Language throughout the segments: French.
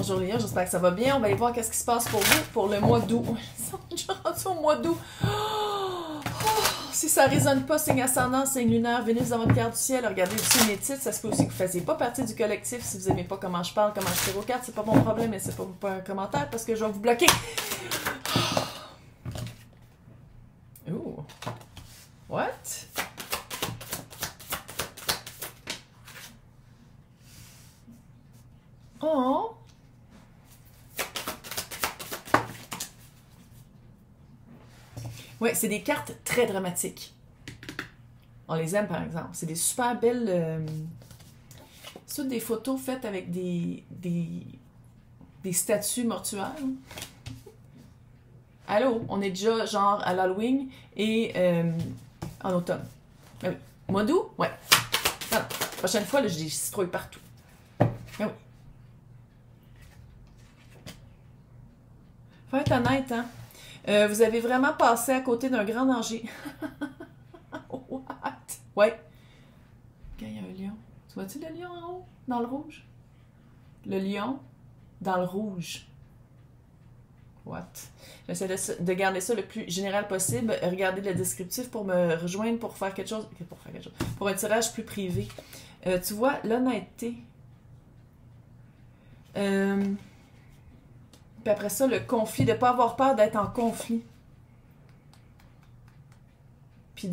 bonjour Léa, j'espère que ça va bien. On va aller voir qu'est-ce qui se passe pour vous pour le mois d'août. Je suis rendue au mois d'août. Si ça résonne pas, signe ascendant, signe lunaire, Vénus dans votre carte du ciel, regardez aussi mes titres. Ça se peut aussi que vous ne fassiez pas partie du collectif. Si vous n'aimez pas comment je parle, comment je tire aux cartes, c'est pas mon problème, mais c'est pas un commentaire parce que je vais vous bloquer. Ooh. What? Oh! Ouais, c'est des cartes très dramatiques. On les aime, par exemple. C'est des super belles... c'est toutes des photos faites avec des statues mortuaires. Allô? On est déjà, genre, à l'Halloween et en automne. Ah oui. Mois d'août? Ouais. Non, la prochaine fois, là, je des citrouilles partout. Ah oui. Faut être honnête, hein? Vous avez vraiment passé à côté d'un grand danger. What? Ouais. Quand il y a un lion. Tu vois-tu le lion en haut? Dans le rouge? Le lion dans le rouge. What? J'essaie de garder ça le plus général possible. Regardez le descriptif pour me rejoindre pour faire quelque chose. Pour un tirage plus privé. Tu vois, l'honnêteté. Puis après ça, le conflit, de ne pas avoir peur d'être en conflit. Puis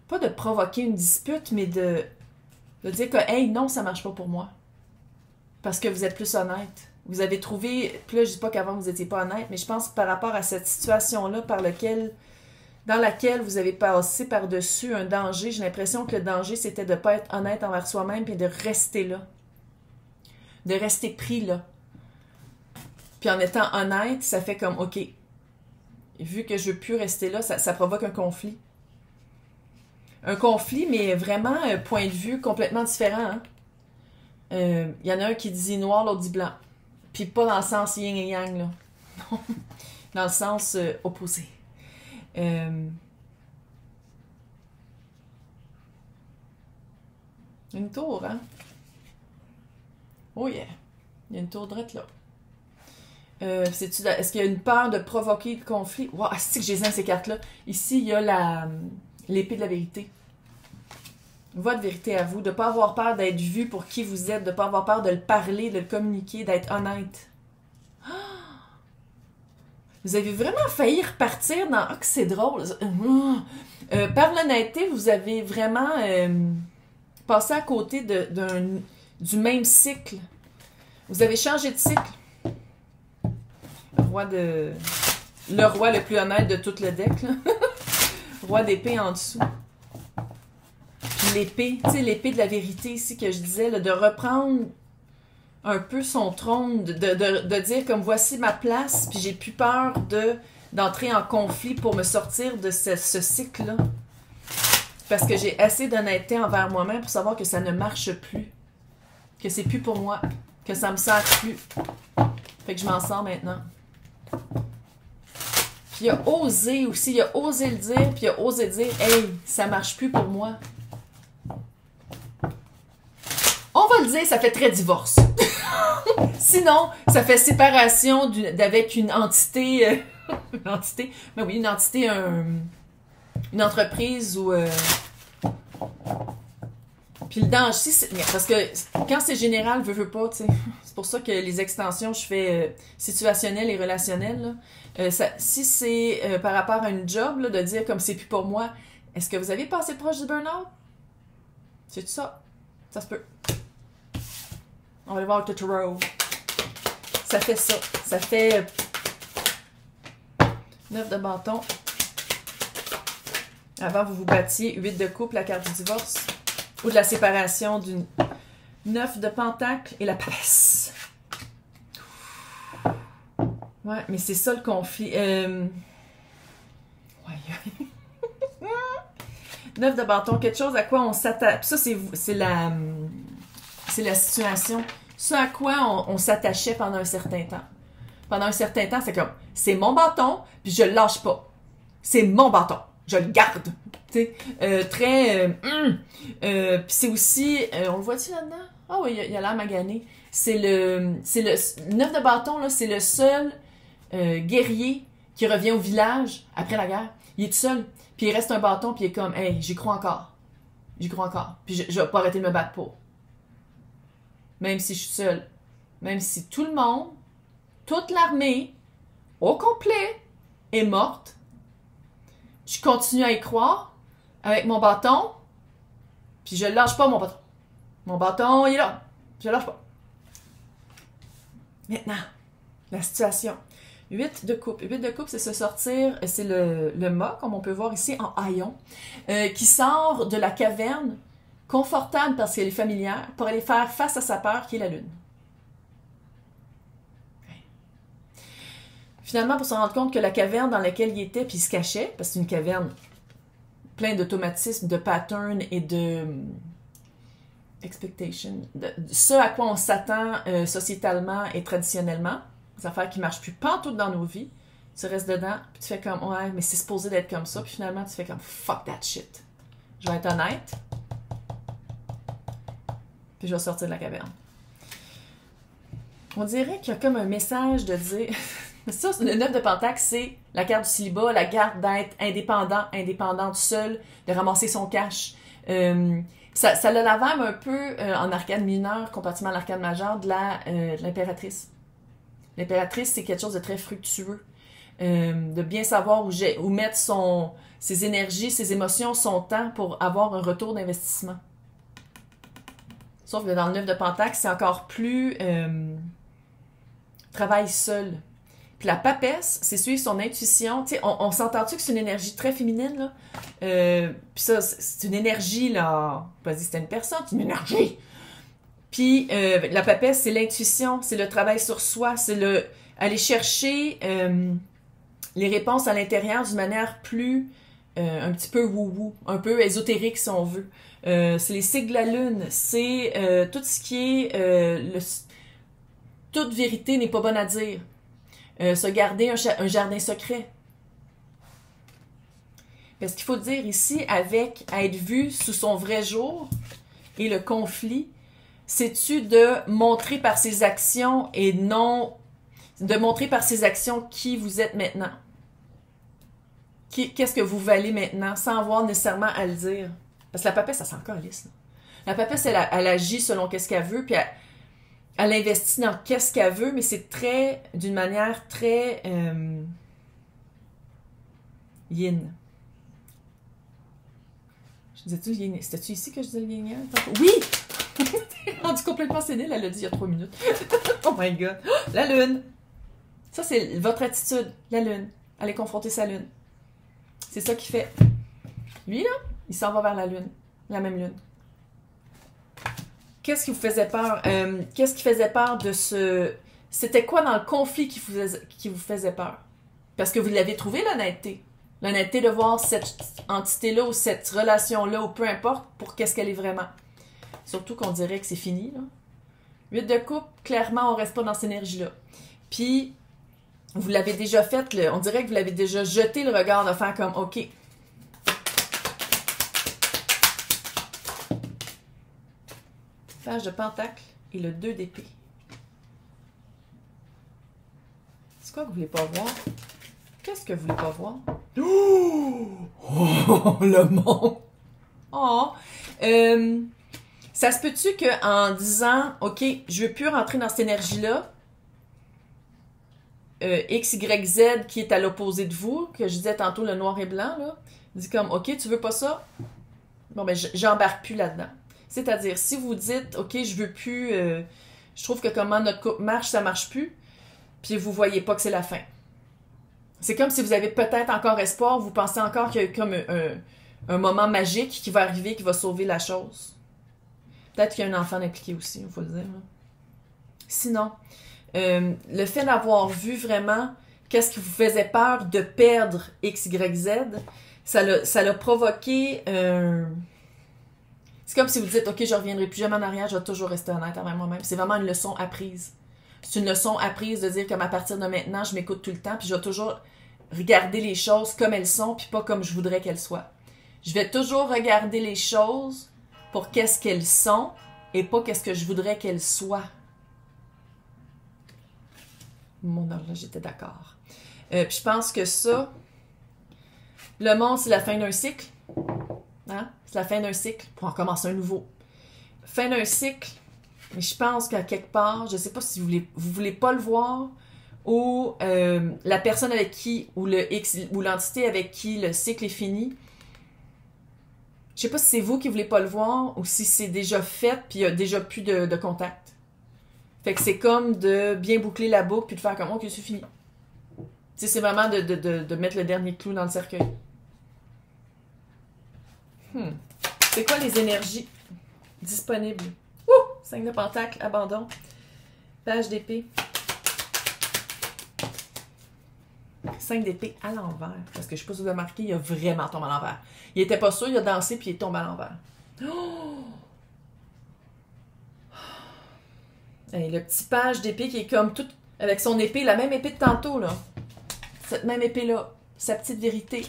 pas de provoquer une dispute, mais de dire que, hey, non, ça marche pas pour moi. Parce que vous êtes plus honnête. Vous avez trouvé, puis là, je dis pas qu'avant vous n'étiez pas honnête, mais je pense par rapport à cette situation-là dans laquelle vous avez passé par-dessus un danger, j'ai l'impression que le danger, c'était de ne pas être honnête envers soi-même et de rester là. De rester pris là. Puis en étant honnête, ça fait comme, OK, vu que je veux plus rester là, ça provoque un conflit. Un conflit, mais vraiment un point de vue complètement différent. Il y en a un qui dit noir, l'autre dit blanc. Puis pas dans le sens yin et yang, là. Non. Dans le sens opposé. Une tour, hein? Oh yeah. Il y a une tour droite là. Est-ce qu'il y a une peur de provoquer le conflit? Wow, c'est que j'ai ces cartes-là. Ici, il y a l'épée de la vérité. Votre vérité à vous, de ne pas avoir peur d'être vu pour qui vous êtes, de ne pas avoir peur de le parler, de le communiquer, d'être honnête. Vous avez vraiment failli repartir dans... Ah, que c'est drôle! Par l'honnêteté, vous avez vraiment passé à côté du même cycle. Vous avez changé de cycle. Le roi le plus honnête de tout le deck, là. Roi d'épée en dessous. Puis l'épée, tu sais, l'épée de la vérité ici que je disais, là, de reprendre un peu son trône, de dire comme voici ma place, puis j'ai plus peur d'entrer en conflit pour me sortir de ce cycle-là. Parce que j'ai assez d'honnêteté envers moi-même pour savoir que ça ne marche plus. Que c'est plus pour moi. Que ça me sert plus. Fait que je m'en sors maintenant. Puis il a osé aussi, il a osé le dire, puis il a osé dire « Hey, ça marche plus pour moi. » On va le dire, ça fait très divorce. Sinon, ça fait séparation avec une entité... une entité? Ben oui, une entité, une entreprise ou... Puis le danger, parce que quand c'est général, veux pas, tu sais. C'est pour ça que les extensions, je fais situationnelles et relationnelles. Si c'est par rapport à une job, là, de dire comme c'est plus pour moi, est-ce que vous avez passé proche du burn-out? C'est tout ça? Ça se peut. On va aller voir le tarot. Ça fait ça. Ça fait 9 de bâton. Avant, vous vous battiez 8 de coupe, la carte du divorce. Ou de la séparation d'une 9 de pentacle et la papesse. Ouais, mais c'est ça le conflit. Ouais. 9 de bâton, quelque chose à quoi on s'attache. Ça, c'est la situation. Ce à quoi on s'attachait pendant un certain temps. Pendant un certain temps, c'est comme, c'est mon bâton, puis je le lâche pas. C'est mon bâton. Je le garde. Très... Puis c'est aussi... on le voit-tu là-dedans? Ah oui, il a l'air magané. c'est le 9 de bâton, là, c'est le seul guerrier qui revient au village après la guerre. Il est tout seul, puis il reste un bâton, puis il est comme, hey, j'y crois encore. J'y crois encore. Puis je vais pas arrêter de me battre pour. Même si je suis seule. Même si tout le monde, toute l'armée, au complet, est morte. Je continue à y croire avec mon bâton, puis je lâche pas mon bâton. Mon bâton, il est là. Je lâche pas. Maintenant, la situation. 8 de coupe. 8 de coupe, c'est se sortir, c'est le mât, comme on peut voir ici, en haillon, qui sort de la caverne, confortable parce qu'elle est familière, pour aller faire face à sa peur, qui est la lune. Finalement, pour se rendre compte que la caverne dans laquelle il était, puis il se cachait, parce que c'est une caverne pleine d'automatismes, de patterns et de expectation, ce à quoi on s'attend sociétalement et traditionnellement, des affaires qui ne marchent plus pantoute dans nos vies, tu restes dedans, puis tu fais comme, ouais, mais c'est supposé d'être comme ça, puis finalement, tu fais comme, fuck that shit. Je vais être honnête, puis je vais sortir de la caverne. On dirait qu'il y a comme un message de dire... Ça, le 9 de Pentacle, c'est la carte du célibat, la carte d'être indépendante seule, de ramasser son cash. Ça a la vibe un peu en arcane mineure, comparativement à l'arcane majeure, de l'impératrice. L'impératrice, c'est quelque chose de très fructueux. De bien savoir où mettre ses énergies, ses émotions, son temps pour avoir un retour d'investissement. Sauf que dans le 9 de Pentacle, c'est encore plus travail seul. Puis la papesse, c'est suivre son intuition. Tu sais, on s'entend-tu que c'est une énergie très féminine, là? Puis ça, c'est une énergie, là. Pas dire que c'est une personne, c'est une énergie. Puis la papesse, c'est l'intuition, c'est le travail sur soi, c'est aller chercher les réponses à l'intérieur d'une manière plus un petit peu wou-wou, un peu ésotérique si on veut. C'est les cycles de la lune, c'est tout ce qui est... toute vérité n'est pas bonne à dire. Se garder un jardin secret. Parce qu'il faut dire ici, avec être vu sous son vrai jour et le conflit, c'est-tu de montrer par ses actions et non de montrer par ses actions qui vous êtes maintenant? Qu'est-ce que vous valez maintenant, sans avoir nécessairement à le dire? Parce que la papesse, ça s'en calisse. La papesse, elle agit selon qu'est-ce qu'elle veut, puis elle investit dans qu'est-ce qu'elle veut, mais c'est d'une manière très yin. Je disais-tu yin? C'était-tu ici que je disais le yin? Oui! T'es rendu complètement sénile, elle l'a dit il y a 3 minutes. Oh my god! La lune! Ça, c'est votre attitude, la lune. Aller confronter sa lune. C'est ça qu'il fait. Lui, là, il s'en va vers la lune. La même lune. Qu'est-ce qui vous faisait peur? Qu'est-ce qui faisait peur de ce... C'était quoi dans le conflit qui vous faisait peur? Parce que vous l'avez trouvé, l'honnêteté. L'honnêteté de voir cette entité-là ou cette relation-là ou peu importe pour qu'est-ce qu'elle est vraiment. Surtout qu'on dirait que c'est fini, là. 8 de coupe, clairement, on reste pas dans cette énergie-là. Puis, vous l'avez déjà fait, on dirait que vous l'avez déjà jeté le regard de faire comme, OK, page de pentacle et le 2 d'épée. C'est quoi que vous voulez pas voir? Qu'est-ce que vous voulez pas voir? Oh, le monde! Oh! Ça se peut-tu qu'en disant, OK, je veux plus rentrer dans cette énergie-là, X, Y, Z qui est à l'opposé de vous, que je disais tantôt le noir et blanc, là, dit comme, OK, tu veux pas ça? Bon, ben, j'embarque plus là-dedans. C'est-à-dire, si vous dites, OK, je veux plus, je trouve que comment notre couple marche, ça marche plus, puis vous voyez pas que c'est la fin. C'est comme si vous avez peut-être encore espoir, vous pensez encore qu'il y a comme un moment magique qui va arriver, qui va sauver la chose. Peut-être qu'il y a un enfant impliqué aussi, il faut le dire. Hein. Sinon, le fait d'avoir vu vraiment qu'est-ce qui vous faisait peur de perdre X, Y, Z, ça l'a provoqué... C'est comme si vous dites, OK, je reviendrai plus jamais en arrière, je vais toujours rester honnête avec moi-même. C'est vraiment une leçon apprise. C'est une leçon apprise de dire comme à partir de maintenant, je m'écoute tout le temps, puis je vais toujours regarder les choses comme elles sont, puis pas comme je voudrais qu'elles soient. Je vais toujours regarder les choses pour qu'est-ce qu'elles sont, et pas qu'est-ce que je voudrais qu'elles soient. Mon horloge était d'accord. Puis je pense que ça, le monde, c'est la fin d'un cycle. Hein? C'est la fin d'un cycle pour en commencer un nouveau. Fin d'un cycle, mais je pense qu'à quelque part, je sais pas si vous voulez pas le voir, ou la personne avec qui, ou le X, ou l'entité avec qui le cycle est fini, je sais pas si c'est vous qui voulez pas le voir, ou si c'est déjà fait, puis il y a déjà plus de contact. Fait que c'est comme de bien boucler la boucle, puis de faire comme, ok, c'est fini. Tu sais, c'est vraiment de mettre le dernier clou dans le cercueil. C'est quoi les énergies disponibles? 5 de pentacle, abandon. Page d'épée. 5 d'épée à l'envers. Parce que je sais pas si vous avez remarqué, il a vraiment tombé à l'envers. Il était pas sûr, il a dansé, puis il est tombé à l'envers. Et le petit page d'épée qui est comme tout, avec son épée, la même épée de tantôt, là. Cette même épée-là. Sa petite vérité.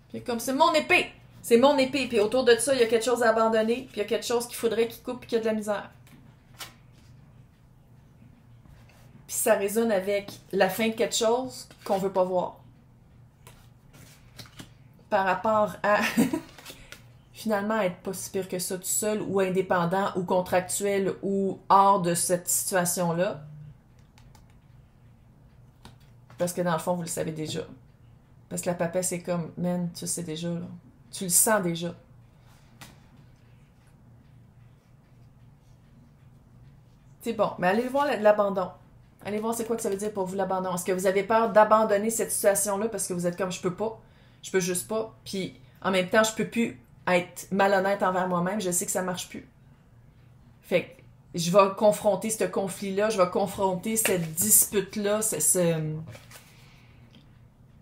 Puis comme, c'est mon épée! C'est mon épée. Puis autour de ça, il y a quelque chose à abandonner, puis il y a quelque chose qu'il faudrait qu'il coupe, puis qu'il y a de la misère. Puis ça résonne avec la fin de quelque chose qu'on veut pas voir. Par rapport à finalement être pas si pire que ça tout seul, ou indépendant, ou contractuel, ou hors de cette situation-là. Parce que dans le fond, vous le savez déjà. Parce que la papesse, c'est comme, man, tu le sais déjà, là. Tu le sens déjà. C'est bon, mais allez voir l'abandon. Allez voir c'est quoi que ça veut dire pour vous l'abandon. Est-ce que vous avez peur d'abandonner cette situation-là parce que vous êtes comme je peux pas, je peux juste pas, puis en même temps je peux plus être malhonnête envers moi-même, je sais que ça marche plus. Fait que je vais confronter ce conflit-là, je vais confronter cette dispute-là,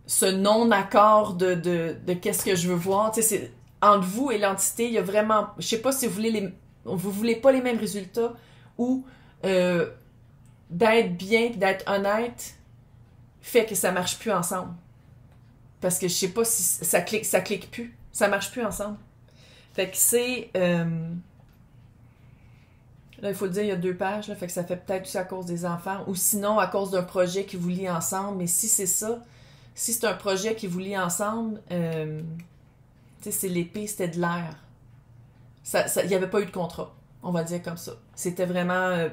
ce non-accord de qu'est-ce que je veux voir. Tu sais, c'est entre vous et l'entité, il y a vraiment, je sais pas si vous voulez pas les mêmes résultats ou d'être bien et d'être honnête fait que ça marche plus ensemble. Parce que je sais pas si ça clique plus. Ça marche plus ensemble. Fait que c'est... là, il faut le dire, il y a 2 pages. Là, fait que ça fait peut-être aussi à cause des enfants. Ou sinon, à cause d'un projet qui vous lie ensemble. Mais si c'est ça, si c'est un projet qui vous lie ensemble, tu sais, c'est l'épée, c'était de l'air. Il n'y avait pas eu de contrat. On va le dire comme ça. C'était vraiment...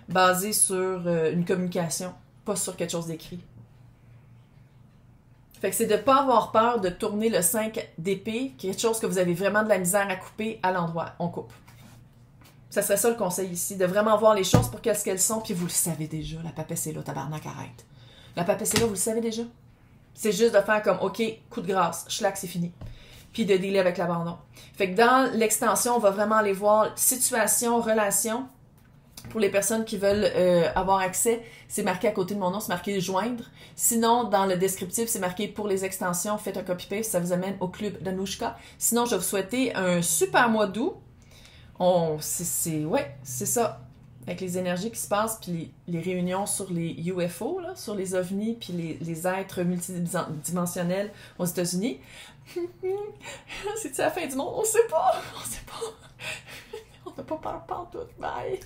basé sur une communication, pas sur quelque chose d'écrit. Fait que c'est de ne pas avoir peur de tourner le 5 d'épée, quelque chose que vous avez vraiment de la misère à couper à l'endroit. On coupe. Ça serait ça le conseil ici, de vraiment voir les choses pour qu'est-ce qu'elles sont, puis vous le savez déjà, la papesse est là, tabarnak, arrête. La papesse est là, vous le savez déjà. C'est juste de faire comme, ok, coup de grâce, schlac, c'est fini. Puis de dealer avec l'abandon. Fait que dans l'extension, on va vraiment aller voir situation, relation. Pour les personnes qui veulent avoir accès, c'est marqué à côté de mon nom, c'est marqué « Joindre ». Sinon, dans le descriptif, c'est marqué « Pour les extensions, faites un copy-paste », ça vous amène au club d'Anouchka. Sinon, je vais vous souhaiter un super mois d'août. C'est ça. Avec les énergies qui se passent, puis les réunions sur les UFO, là, sur les ovnis, puis les êtres multidimensionnels aux États-Unis. C'est-tu la fin du monde? On sait pas. On n'a pas peur partout. Bye!